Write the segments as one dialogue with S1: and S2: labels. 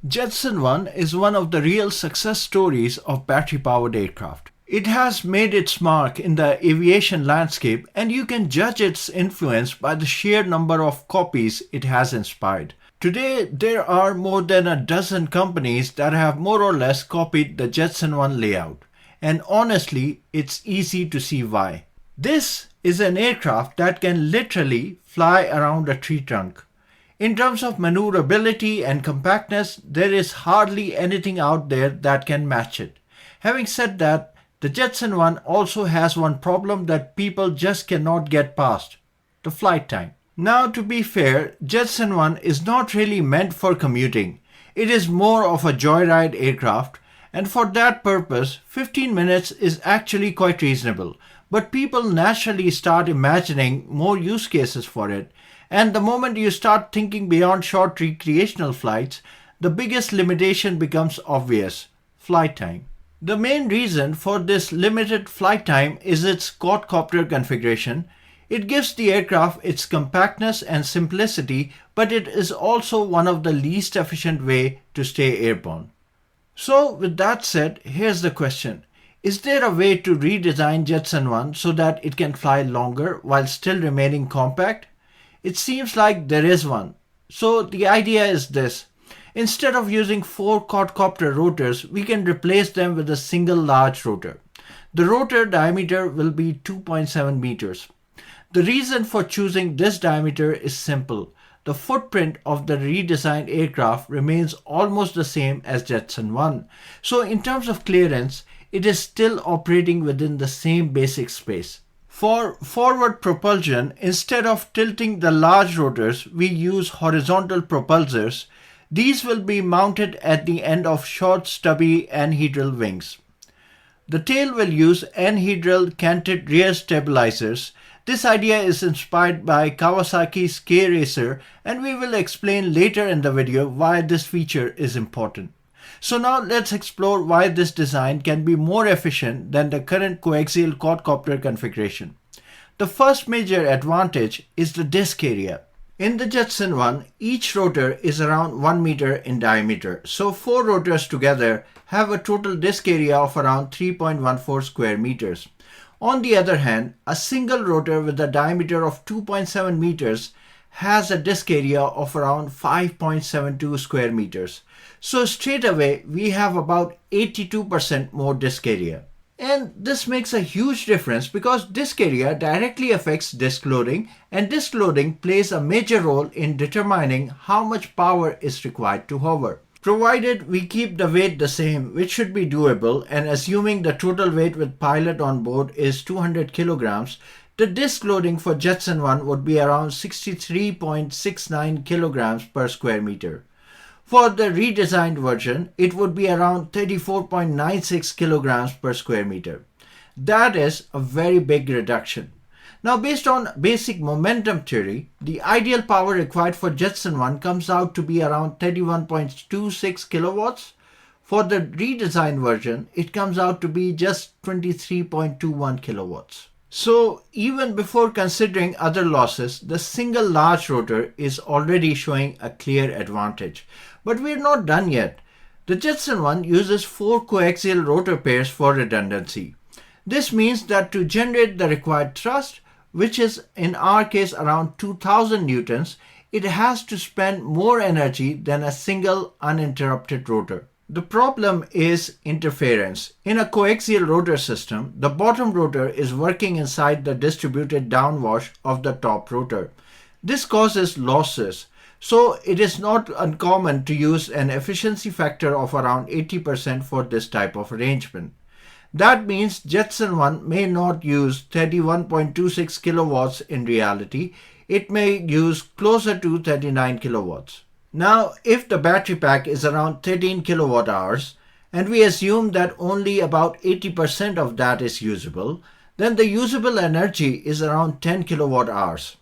S1: Jetson One is one of the real success stories of battery-powered aircraft. It has made its mark in the aviation landscape, and you can judge its influence by the sheer number of copies it has inspired. Today, there are more than a dozen companies that have more or less copied the Jetson One layout, and honestly, it's easy to see why. This is an aircraft that can literally fly around a tree trunk. In terms of maneuverability and compactness, there is hardly anything out there that can match it. Having said that, the Jetson One also has one problem that people just cannot get past: the flight time. Now, to be fair, Jetson One is not really meant for commuting. It is more of a joyride aircraft, and for that purpose, 15 minutes is actually quite reasonable. But people naturally start imagining more use cases for it, and the moment you start thinking beyond short recreational flights, the biggest limitation becomes obvious: flight time. The main reason for this limited flight time is its quadcopter configuration. It gives the aircraft its compactness and simplicity, but it is also one of the least efficient way to stay airborne. So with that said, here's the question. Is there a way to redesign Jetson One so that it can fly longer while still remaining compact? It seems like there is one. So the idea is this. Instead of using 4 quadcopter rotors, we can replace them with a single large rotor. The rotor diameter will be 2.7 meters. The reason for choosing this diameter is simple. The footprint of the redesigned aircraft remains almost the same as Jetson One. So in terms of clearance, it is still operating within the same basic space. For forward propulsion, instead of tilting the large rotors, we use horizontal propulsors. These will be mounted at the end of short stubby anhedral wings. The tail will use anhedral canted rear stabilizers. This idea is inspired by Kawasaki's K-Racer, and we will explain later in the video why this feature is important. So now let's explore why this design can be more efficient than the current coaxial quadcopter configuration. The first major advantage is the disk area. In the Jetson One, each rotor is around 1 meter in diameter, so 4 rotors together have a total disk area of around 3.14 square meters. On the other hand, a single rotor with a diameter of 2.7 meters has a disk area of around 5.72 square meters. So straight away, we have about 82% more disk area. And this makes a huge difference because disk area directly affects disk loading, and disk loading plays a major role in determining how much power is required to hover. Provided we keep the weight the same, which should be doable, and assuming the total weight with pilot on board is 200 kilograms, the disk loading for Jetson One would be around 63.69 kilograms per square meter. For the redesigned version, it would be around 34.96 kilograms per square meter. That is a very big reduction. Now, based on basic momentum theory, the ideal power required for Jetson One comes out to be around 31.26 kilowatts. For the redesigned version, it comes out to be just 23.21 kilowatts. So even before considering other losses, the single large rotor is already showing a clear advantage. But we're not done yet. The Jetson One uses 4 coaxial rotor pairs for redundancy. This means that to generate the required thrust, which is in our case around 2000 newtons, it has to spend more energy than a single uninterrupted rotor. The problem is interference. In a coaxial rotor system, the bottom rotor is working inside the distributed downwash of the top rotor. This causes losses. So it is not uncommon to use an efficiency factor of around 80% for this type of arrangement. That means Jetson One may not use 31.26 kilowatts in reality. It may use closer to 39 kilowatts. Now, if the battery pack is around 13 kilowatt hours, and we assume that only about 80% of that is usable, then the usable energy is around 10 kilowatt hours.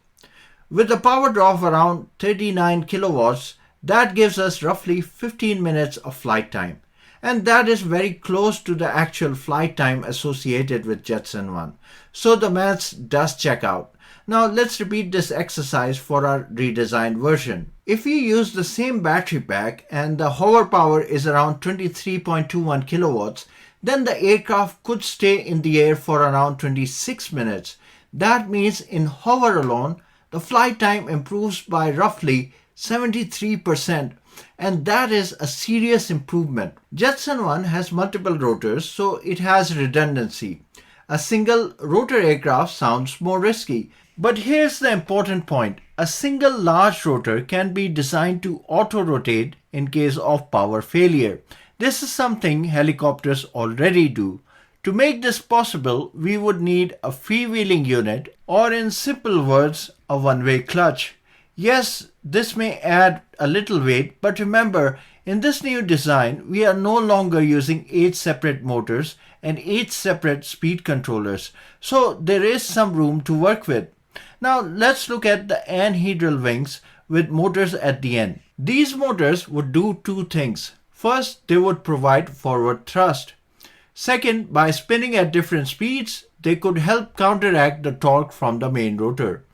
S1: With a power draw of around 39 kilowatts, that gives us roughly 15 minutes of flight time. And that is very close to the actual flight time associated with Jetson One. So the maths does check out. Now let's repeat this exercise for our redesigned version. If we use the same battery pack and the hover power is around 23.21 kilowatts, then the aircraft could stay in the air for around 26 minutes. That means in hover alone, the flight time improves by roughly 73%, and that is a serious improvement. Jetson One has multiple rotors, so it has redundancy. A single rotor aircraft sounds more risky. But here's the important point. A single large rotor can be designed to auto-rotate in case of power failure. This is something helicopters already do. To make this possible, we would need a freewheeling unit, or in simple words, a one-way clutch. Yes, this may add a little weight, but remember, in this new design, we are no longer using 8 separate motors and 8 separate speed controllers, so there is some room to work with. Now let's look at the anhedral wings with motors at the end. These motors would do two things. First, they would provide forward thrust. Second, by spinning at different speeds, they could help counteract the torque from the main rotor.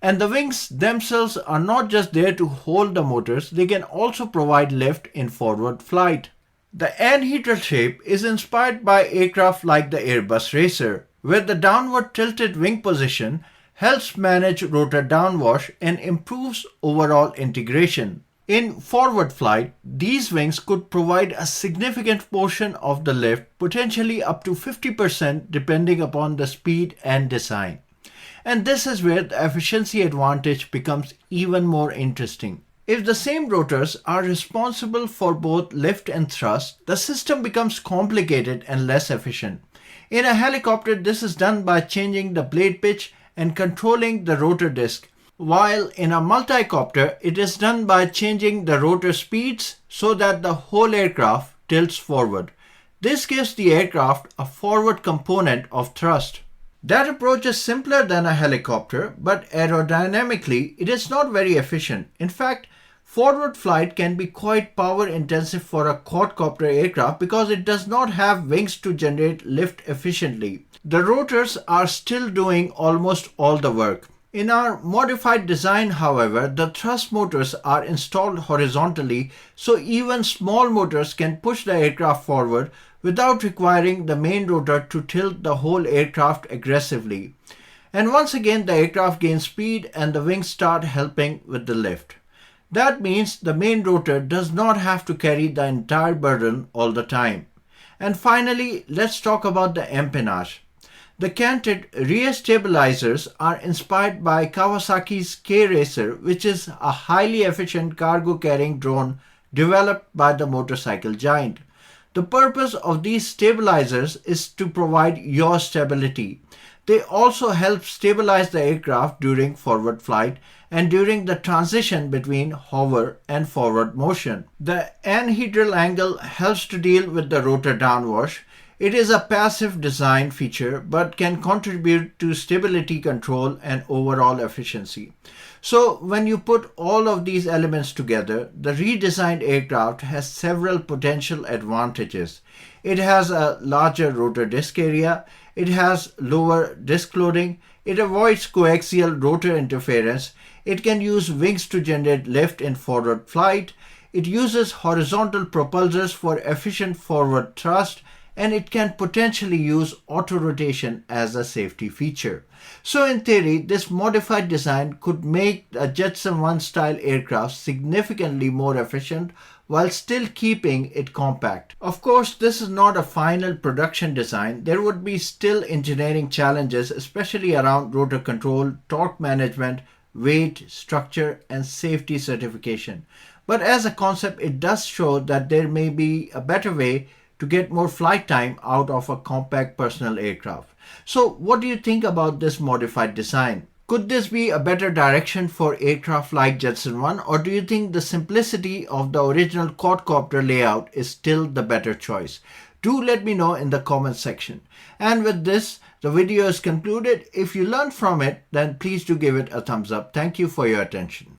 S1: And the wings themselves are not just there to hold the motors, they can also provide lift in forward flight. The anhedral shape is inspired by aircraft like the Airbus Racer, where the downward tilted wing position helps manage rotor downwash and improves overall integration. In forward flight, these wings could provide a significant portion of the lift, potentially up to 50% depending upon the speed and design. And this is where the efficiency advantage becomes even more interesting. If the same rotors are responsible for both lift and thrust, the system becomes complicated and less efficient. In a helicopter, this is done by changing the blade pitch and controlling the rotor disc, while in a multicopter, it is done by changing the rotor speeds so that the whole aircraft tilts forward. This gives the aircraft a forward component of thrust. That approach is simpler than a helicopter, but aerodynamically, it is not very efficient. In fact, forward flight can be quite power intensive for a quadcopter aircraft because it does not have wings to generate lift efficiently. The rotors are still doing almost all the work. In our modified design, however, the thrust motors are installed horizontally, so even small motors can push the aircraft forward without requiring the main rotor to tilt the whole aircraft aggressively. And once again, the aircraft gains speed and the wings start helping with the lift. That means the main rotor does not have to carry the entire burden all the time. And finally, let's talk about the empennage. The canted rear stabilizers are inspired by Kawasaki's K-Racer, which is a highly efficient cargo-carrying drone developed by the motorcycle giant. The purpose of these stabilizers is to provide yaw stability. They also help stabilize the aircraft during forward flight and during the transition between hover and forward motion. The anhedral angle helps to deal with the rotor downwash. It is a passive design feature but can contribute to stability control and overall efficiency. So when you put all of these elements together, the redesigned aircraft has several potential advantages. It has a larger rotor disc area, it has lower disc loading, it avoids coaxial rotor interference, it can use wings to generate lift in forward flight, it uses horizontal propulsors for efficient forward thrust, and it can potentially use auto-rotation as a safety feature. So in theory, this modified design could make a Jetson One style aircraft significantly more efficient while still keeping it compact. Of course, this is not a final production design. There would be still engineering challenges, especially around rotor control, torque management, weight, structure, and safety certification. But as a concept, it does show that there may be a better way to get more flight time out of a compact personal aircraft. So what do you think about this modified design? Could this be a better direction for aircraft like Jetson One, or do you think the simplicity of the original quadcopter layout is still the better choice? Do let me know in the comment section. And with this, the video is concluded. If you learned from it, then please do give it a thumbs up. Thank you for your attention.